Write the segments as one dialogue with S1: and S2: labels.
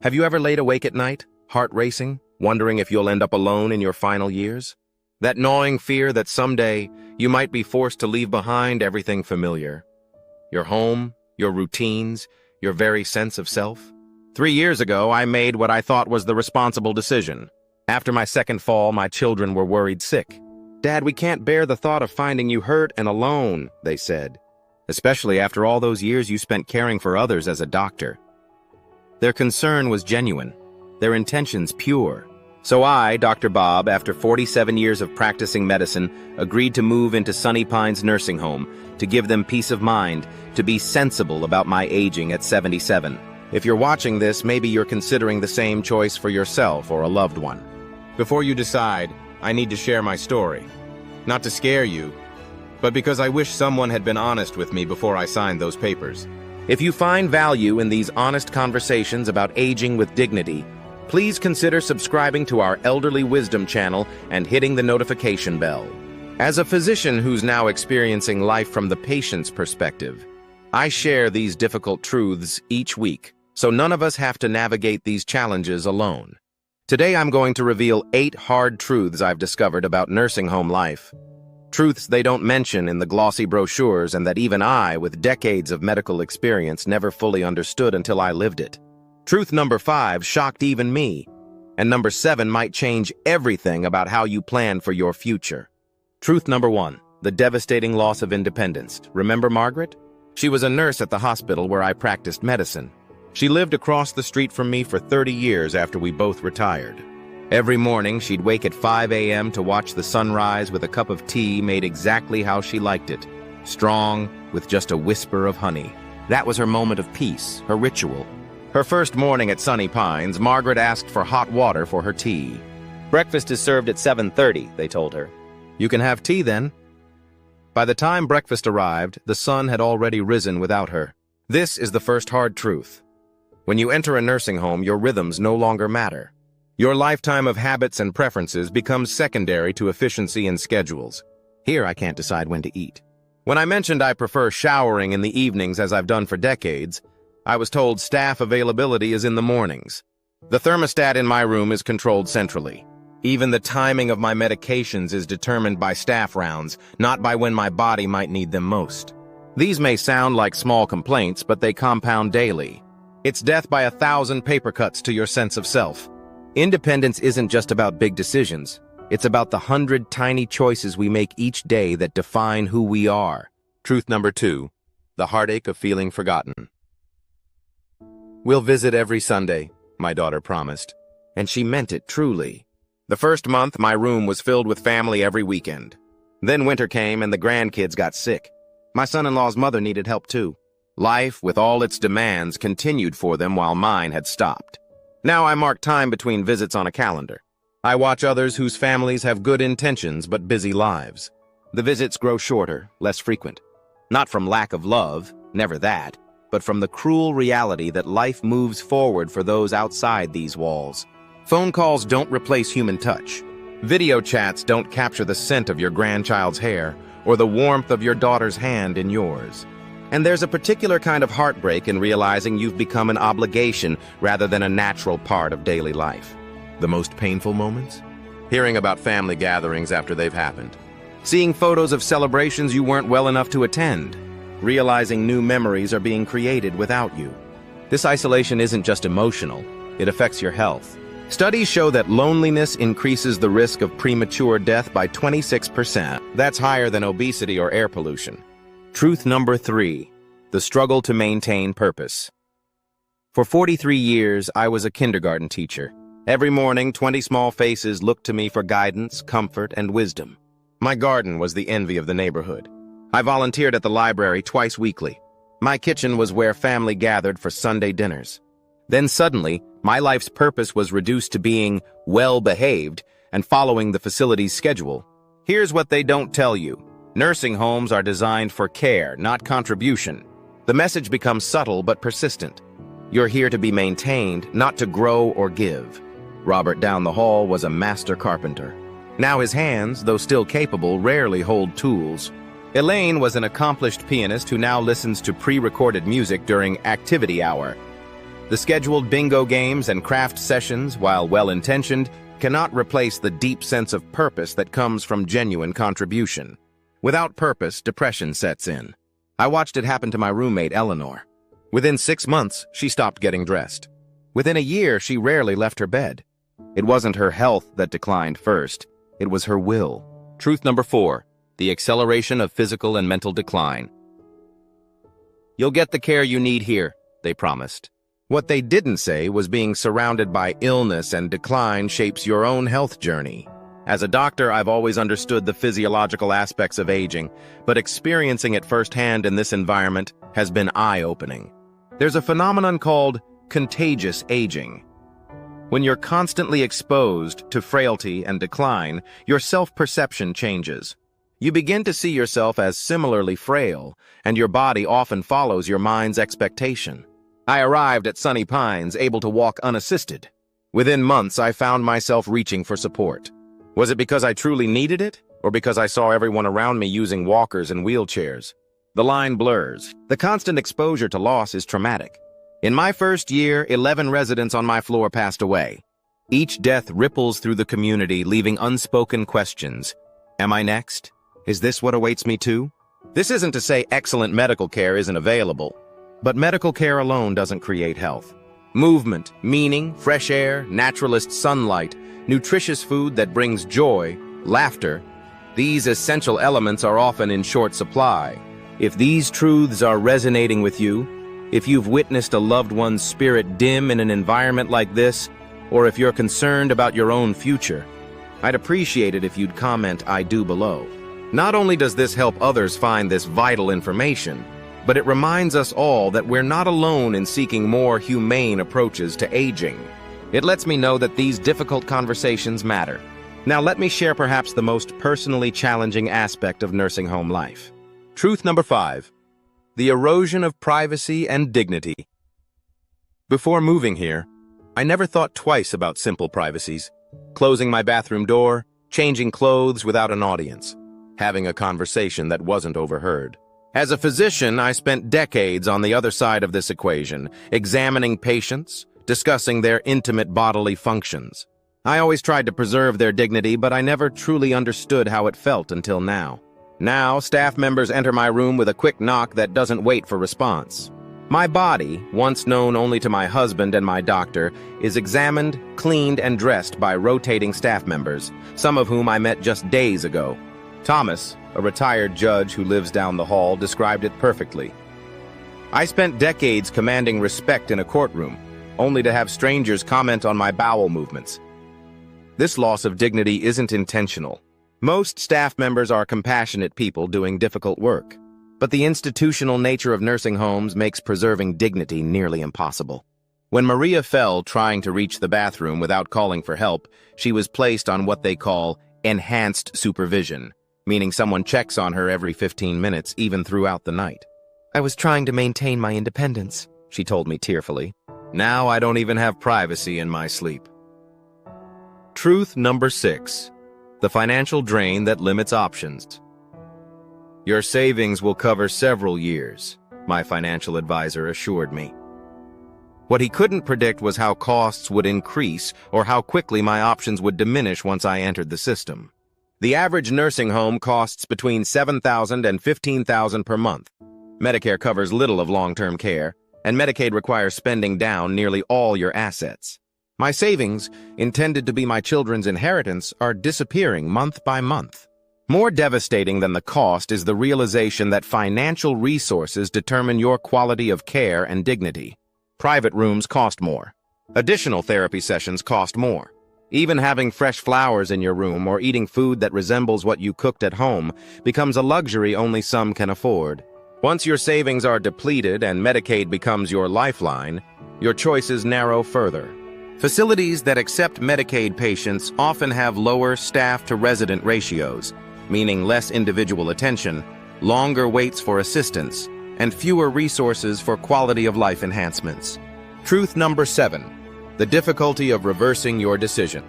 S1: Have you ever laid awake at night, heart racing, wondering if you'll end up alone in your final years? That gnawing fear that someday you might be forced to leave behind everything familiar. Your home, your routines, your very sense of self? 3 years ago, I made what I thought was the responsible decision. After my second fall, my children were worried sick. "Dad, we can't bear the thought of finding you hurt and alone," they said. "Especially after all those years you spent caring for others as a doctor." Their concern was genuine, their intentions pure. So I, Dr. Bob, after 47 years of practicing medicine, agreed to move into Sunny Pines Nursing Home to give them peace of mind, to be sensible about my aging at 77. If you're watching this, maybe you're considering the same choice for yourself or a loved one. Before you decide, I need to share my story. Not to scare you, but because I wish someone had been honest with me before I signed those papers. If you find value in these honest conversations about aging with dignity, please consider subscribing to our Elderly Wisdom channel and hitting the notification bell. As a physician who's now experiencing life from the patient's perspective, I share these difficult truths each week, so none of us have to navigate these challenges alone. Today I'm going to reveal 8 hard truths I've discovered about nursing home life. Truths they don't mention in the glossy brochures and that even I, with decades of medical experience, never fully understood until I lived it. Truth number 5 shocked even me, and number 7 might change everything about how you plan for your future. Truth number 1, the devastating loss of independence. Remember Margaret? She was a nurse at the hospital where I practiced medicine. She lived across the street from me for 30 years after we both retired. Every morning, she'd wake at 5 a.m. to watch the sunrise with a cup of tea made exactly how she liked it, strong, with just a whisper of honey. That was her moment of peace, her ritual. Her first morning at Sunny Pines, Margaret asked for hot water for her tea. "Breakfast is served at 7:30, they told her. "You can have tea then." By the time breakfast arrived, the sun had already risen without her. This is the first hard truth. When you enter a nursing home, your rhythms no longer matter. Your lifetime of habits and preferences becomes secondary to efficiency and schedules. Here I can't decide when to eat. When I mentioned I prefer showering in the evenings as I've done for decades, I was told staff availability is in the mornings. The thermostat in my room is controlled centrally. Even the timing of my medications is determined by staff rounds, not by when my body might need them most. These may sound like small complaints, but they compound daily. It's death by 1,000 paper cuts to your sense of self. Independence isn't just about big decisions. It's about the 100 tiny choices we make each day that define who we are. Truth number 2, the heartache of feeling forgotten. "We'll visit every Sunday," my daughter promised, and she meant it truly. The first month, my room was filled with family every weekend. Then winter came and the grandkids got sick. My son-in-law's mother needed help too. Life, with all its demands, continued for them while mine had stopped. Now I mark time between visits on a calendar. I watch others whose families have good intentions but busy lives. The visits grow shorter, less frequent. Not from lack of love, never that, but from the cruel reality that life moves forward for those outside these walls. Phone calls don't replace human touch. Video chats don't capture the scent of your grandchild's hair or the warmth of your daughter's hand in yours. And there's a particular kind of heartbreak in realizing you've become an obligation rather than a natural part of daily life. The most painful moments? Hearing about family gatherings after they've happened. Seeing photos of celebrations you weren't well enough to attend. Realizing new memories are being created without you. This isolation isn't just emotional, it affects your health. Studies show that loneliness increases the risk of premature death by 26%. That's higher than obesity or air pollution. Truth number 3, the struggle to maintain purpose. For 43 years, I was a kindergarten teacher. Every morning, 20 small faces looked to me for guidance, comfort, and wisdom. My garden was the envy of the neighborhood. I volunteered at the library twice weekly. My kitchen was where family gathered for Sunday dinners. Then suddenly, my life's purpose was reduced to being well-behaved and following the facility's schedule. Here's what they don't tell you. Nursing homes are designed for care, not contribution. The message becomes subtle but persistent. You're here to be maintained, not to grow or give. Robert down the hall was a master carpenter. Now his hands, though still capable, rarely hold tools. Elaine was an accomplished pianist who now listens to pre-recorded music during activity hour. The scheduled bingo games and craft sessions, while well-intentioned, cannot replace the deep sense of purpose that comes from genuine contribution. Without purpose, depression sets in. I watched it happen to my roommate, Eleanor. Within 6 months, she stopped getting dressed. Within a year, she rarely left her bed. It wasn't her health that declined first. It was her will. Truth number 4, the acceleration of physical and mental decline. You'll get the care you need here, they promised. What they didn't say was being surrounded by illness and decline shapes your own health journey. As a doctor, I've always understood the physiological aspects of aging, but experiencing it firsthand in this environment has been eye-opening. There's a phenomenon called contagious aging. When you're constantly exposed to frailty and decline, your self-perception changes. You begin to see yourself as similarly frail, and your body often follows your mind's expectation. I arrived at Sunny Pines able to walk unassisted. Within months, I found myself reaching for support. Was it because I truly needed it, or because I saw everyone around me using walkers and wheelchairs? The line blurs. The constant exposure to loss is traumatic. In my first year, 11 residents on my floor passed away. Each death ripples through the community, leaving unspoken questions. Am I next? Is this what awaits me too? This isn't to say excellent medical care isn't available, but medical care alone doesn't create health. Movement, meaning, fresh air, naturalist sunlight, nutritious food that brings joy, laughter, these essential elements are often in short supply. If these truths are resonating with you, if you've witnessed a loved one's spirit dim in an environment like this, or if you're concerned about your own future, I'd appreciate it if you'd comment "I do" below. Not only does this help others find this vital information, but it reminds us all that we're not alone in seeking more humane approaches to aging. It lets me know that these difficult conversations matter. Now let me share perhaps the most personally challenging aspect of nursing home life. Truth number 5. The erosion of privacy and dignity. Before moving here, I never thought twice about simple privacies. Closing my bathroom door, changing clothes without an audience, having a conversation that wasn't overheard. As a physician, I spent decades on the other side of this equation, examining patients, discussing their intimate bodily functions. I always tried to preserve their dignity, but I never truly understood how it felt until now. Now, staff members enter my room with a quick knock that doesn't wait for response. My body, once known only to my husband and my doctor, is examined, cleaned, and dressed by rotating staff members, some of whom I met just days ago. Thomas, a retired judge who lives down the hall, described it perfectly. I spent decades commanding respect in a courtroom, only to have strangers comment on my bowel movements. This loss of dignity isn't intentional. Most staff members are compassionate people doing difficult work, but the institutional nature of nursing homes makes preserving dignity nearly impossible. When Maria fell trying to reach the bathroom without calling for help, she was placed on what they call enhanced supervision, meaning someone checks on her every 15 minutes, even throughout the night. I was trying to maintain my independence, she told me tearfully. Now I don't even have privacy in my sleep. Truth number 6. The financial drain that limits options. Your savings will cover several years, my financial advisor assured me. What he couldn't predict was how costs would increase or how quickly my options would diminish once I entered the system. The average nursing home costs between $7,000 and $15,000 per month. Medicare covers little of long-term care, and Medicaid requires spending down nearly all your assets. My savings, intended to be my children's inheritance, are disappearing month by month. More devastating than the cost is the realization that financial resources determine your quality of care and dignity. Private rooms cost more. Additional therapy sessions cost more. Even having fresh flowers in your room or eating food that resembles what you cooked at home becomes a luxury only some can afford. Once your savings are depleted and Medicaid becomes your lifeline, your choices narrow further. Facilities that accept Medicaid patients often have lower staff-to-resident ratios, meaning less individual attention, longer waits for assistance, and fewer resources for quality-of-life enhancements. Truth number 7. The difficulty of reversing your decision.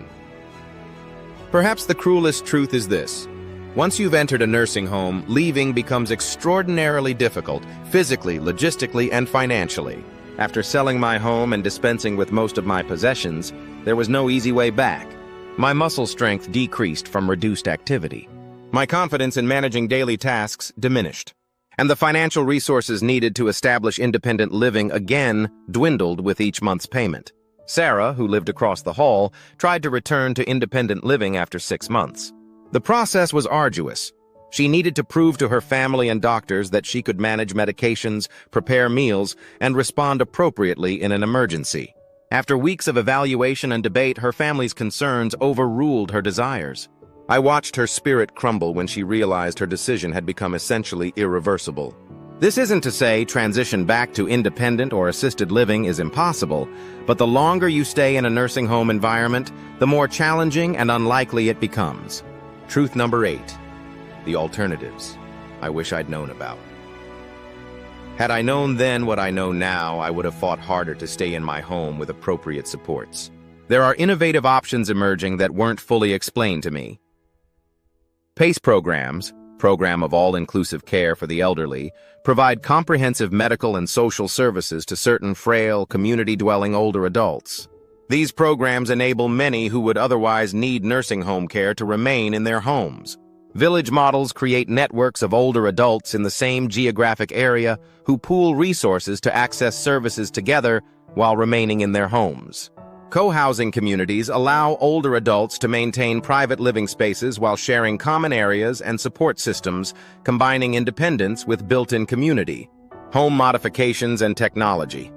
S1: Perhaps the cruelest truth is this. Once you've entered a nursing home, leaving becomes extraordinarily difficult, physically, logistically, and financially. After selling my home and dispensing with most of my possessions, there was no easy way back. My muscle strength decreased from reduced activity. My confidence in managing daily tasks diminished, and the financial resources needed to establish independent living again dwindled with each month's payment. Sarah, who lived across the hall, tried to return to independent living after 6 months. The process was arduous. She needed to prove to her family and doctors that she could manage medications, prepare meals, and respond appropriately in an emergency. After weeks of evaluation and debate, her family's concerns overruled her desires. I watched her spirit crumble when she realized her decision had become essentially irreversible. This isn't to say transition back to independent or assisted living is impossible, but the longer you stay in a nursing home environment, the more challenging and unlikely it becomes. Truth number 8. The alternatives I wish I'd known about. Had I known then what I know now, I would have fought harder to stay in my home with appropriate supports. There are innovative options emerging that weren't fully explained to me. PACE programs, Program of All-Inclusive Care for the Elderly, provide comprehensive medical and social services to certain frail, community-dwelling older adults. These programs enable many who would otherwise need nursing home care to remain in their homes. Village models create networks of older adults in the same geographic area who pool resources to access services together while remaining in their homes. Co-housing communities allow older adults to maintain private living spaces while sharing common areas and support systems, combining independence with built-in community. Home modifications and technology.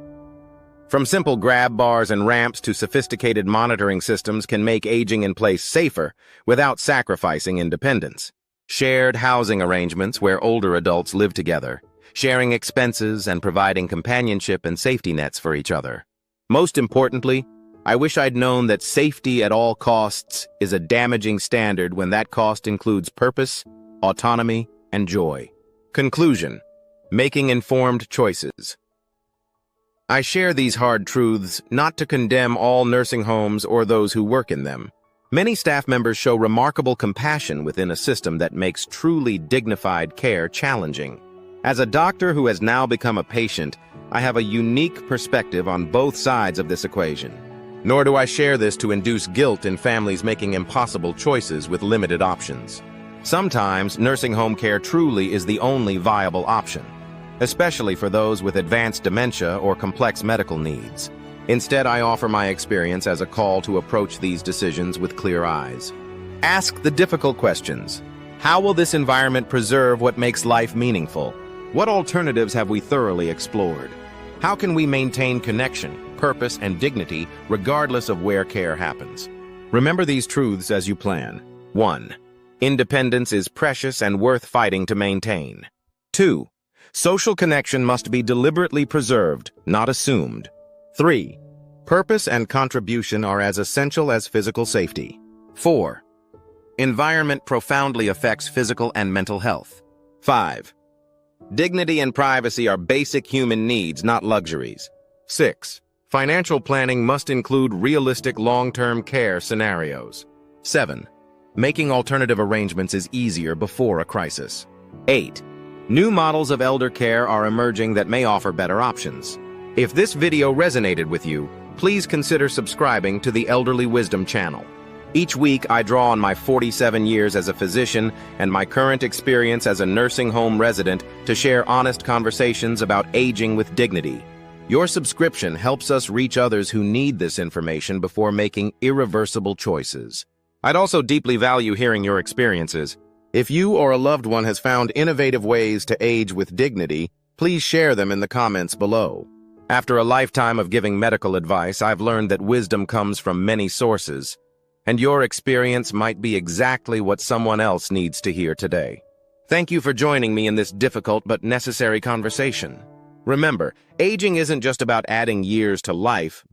S1: From simple grab bars and ramps to sophisticated monitoring systems can make aging in place safer without sacrificing independence. Shared housing arrangements where older adults live together, sharing expenses and providing companionship and safety nets for each other. Most importantly, I wish I'd known that safety at all costs is a damaging standard when that cost includes purpose, autonomy, and joy. Conclusion: making informed choices. I share these hard truths not to condemn all nursing homes or those who work in them. Many staff members show remarkable compassion within a system that makes truly dignified care challenging. As a doctor who has now become a patient, I have a unique perspective on both sides of this equation. Nor do I share this to induce guilt in families making impossible choices with limited options. Sometimes nursing home care truly is the only viable option, especially for those with advanced dementia or complex medical needs. Instead, I offer my experience as a call to approach these decisions with clear eyes. Ask the difficult questions. How will this environment preserve what makes life meaningful? What alternatives have we thoroughly explored? How can we maintain connection, purpose, and dignity regardless of where care happens? Remember these truths as you plan. 1. Independence is precious and worth fighting to maintain. 2. Social connection must be deliberately preserved, not assumed. 3. Purpose and contribution are as essential as physical safety. 4. Environment profoundly affects physical and mental health. 5. Dignity and privacy are basic human needs, not luxuries. 6. Financial planning must include realistic long-term care scenarios. 7. Making alternative arrangements is easier before a crisis. 8. New models of elder care are emerging that may offer better options. If this video resonated with you, please consider subscribing to the Elderly Wisdom channel. Each week, I draw on my 47 years as a physician and my current experience as a nursing home resident to share honest conversations about aging with dignity. Your subscription helps us reach others who need this information before making irreversible choices. I'd also deeply value hearing your experiences. If you or a loved one has found innovative ways to age with dignity, please share them in the comments below. After a lifetime of giving medical advice, I've learned that wisdom comes from many sources, and your experience might be exactly what someone else needs to hear today. Thank you for joining me in this difficult but necessary conversation. Remember, aging isn't just about adding years to life,